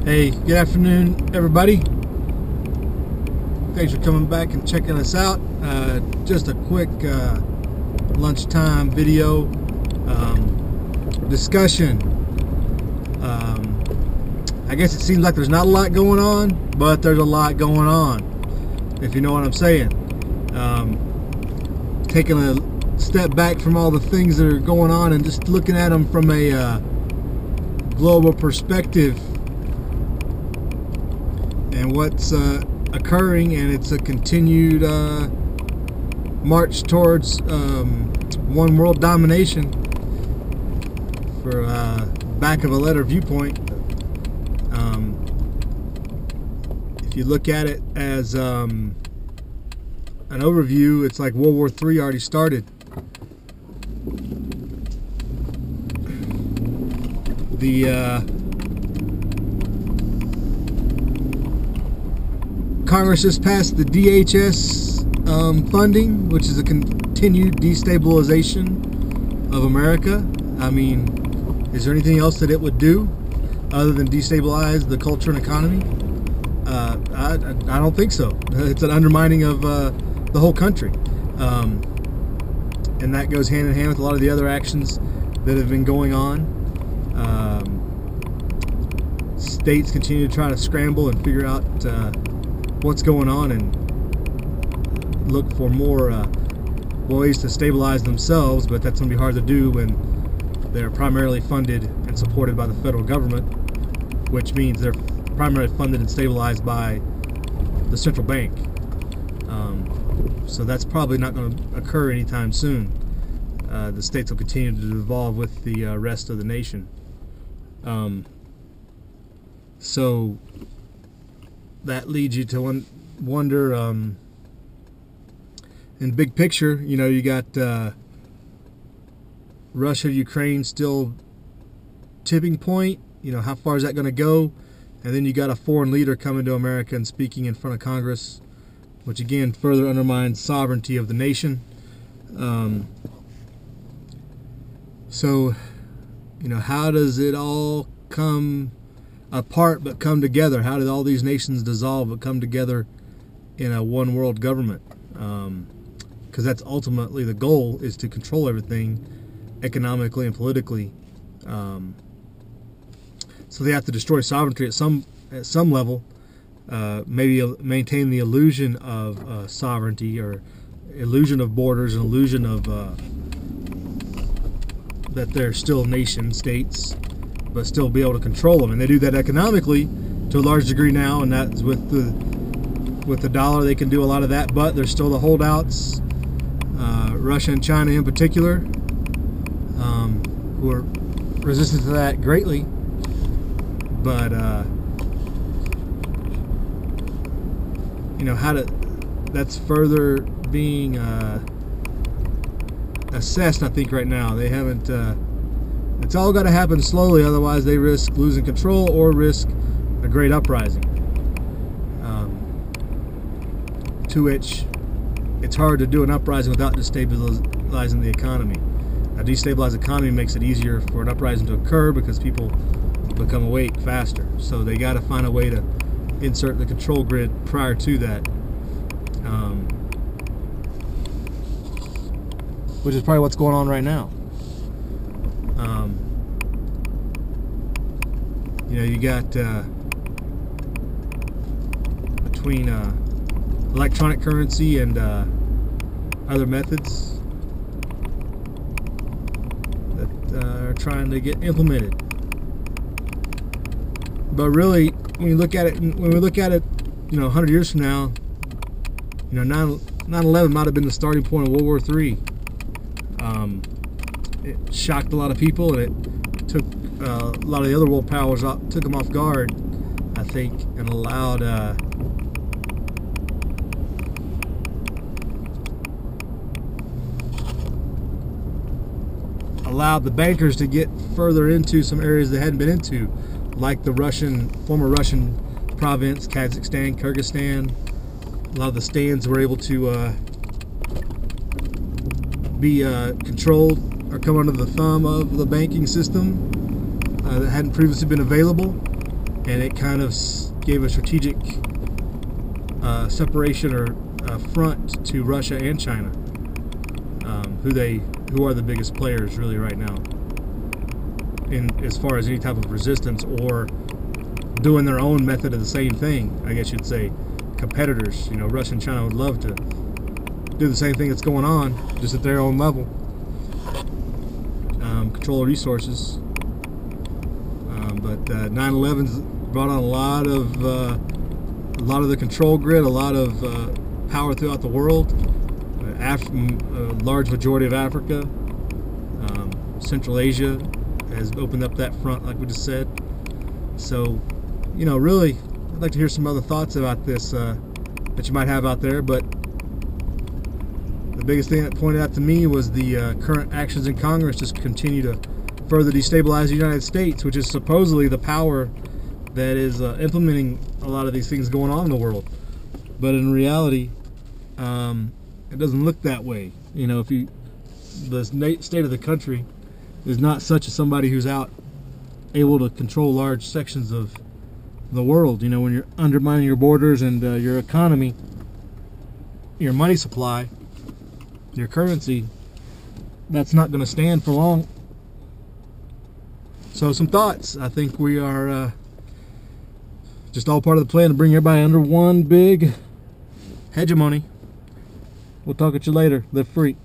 Hey, good afternoon, everybody. Thanks for coming back and checking us out. Just a quick lunchtime video discussion. I guess it seems like there's not a lot going on, but there's a lot going on, if you know what I'm saying. Taking a step back from all the things that are going on and just looking at them from a global perspective and what's occurring, and it's a continued march towards one world domination for back of a letter viewpoint. If you look at it as an overview, it's like World War III already started. Congress just passed the DHS funding, which is a continued destabilization of America. I mean, is there anything else that it would do other than destabilize the culture and economy? I don't think so. It's an undermining of the whole country. And that goes hand in hand with a lot of the other actions that have been going on. States continue to try to scramble and figure out what's going on and look for more ways to stabilize themselves, but that's going to be hard to do when they're primarily funded and supported by the federal government, which means they're primarily funded and stabilized by the central bank. So that's probably not going to occur anytime soon. The states will continue to evolve with the rest of the nation. So that leads you to wonder, in big picture, you know, you got Russia, Ukraine still tipping point. You know, how far is that going to go? And then you got a foreign leader coming to America and speaking in front of Congress, which again further undermines sovereignty of the nation. So, you know, how does it all come apart but come together? How did all these nations dissolve but come together in a one world government? Because that's ultimately the goal, is to control everything economically and politically. So they have to destroy sovereignty at some level, maybe maintain the illusion of sovereignty, or illusion of borders, an illusion of that they're still nation states, but still be able to control them. And they do that economically to a large degree now, and that's with the dollar. They can do a lot of that, but there's still the holdouts, Russia and China in particular, who are resistant to that greatly. But you know, that's further being assessed, I think, right now. They haven't it's all got to happen slowly, otherwise they risk losing control or risk a great uprising, to which it's hard to do an uprising without destabilizing the economy. A destabilized economy makes it easier for an uprising to occur because people become awake faster. So they got to find a way to insert the control grid prior to that, which is probably what's going on right now. You know, you got between electronic currency and other methods that are trying to get implemented. But really, when we look at it, you know, 100 years from now, you know, 9/11 might have been the starting point of World War III. It shocked a lot of people, and it took a lot of the other world powers took them off guard, I think, and allowed the bankers to get further into some areas they hadn't been into, like the former Russian province, Kazakhstan, Kyrgyzstan. A lot of the stands were able to be controlled or come under the thumb of the banking system that hadn't previously been available. and it kind of gave a strategic separation or front to Russia and China, who are the biggest players really right now in as far as any type of resistance or doing their own method of the same thing. I guess you'd say competitors. You know, Russia and China would love to do the same thing that's going on, just at their own level. Control resources. But 9/11's brought on a lot of the control grid, a lot of power throughout the world. A large majority of Africa, Central Asia has opened up that front, like we just said. So, you know, really, I'd like to hear some other thoughts about this that you might have out there. But the biggest thing that pointed out to me was the current actions in Congress just continue to further destabilize the United States, which is supposedly the power that is implementing a lot of these things going on in the world. But in reality, it doesn't look that way. You know, the state of the country is not such as somebody who's out able to control large sections of the world. You know, when you're undermining your borders and your economy, your money supply, your currency, that's not going to stand for long. So some thoughts. I think we are just all part of the plan to bring everybody under one big hegemony. We'll talk at you later. Live free.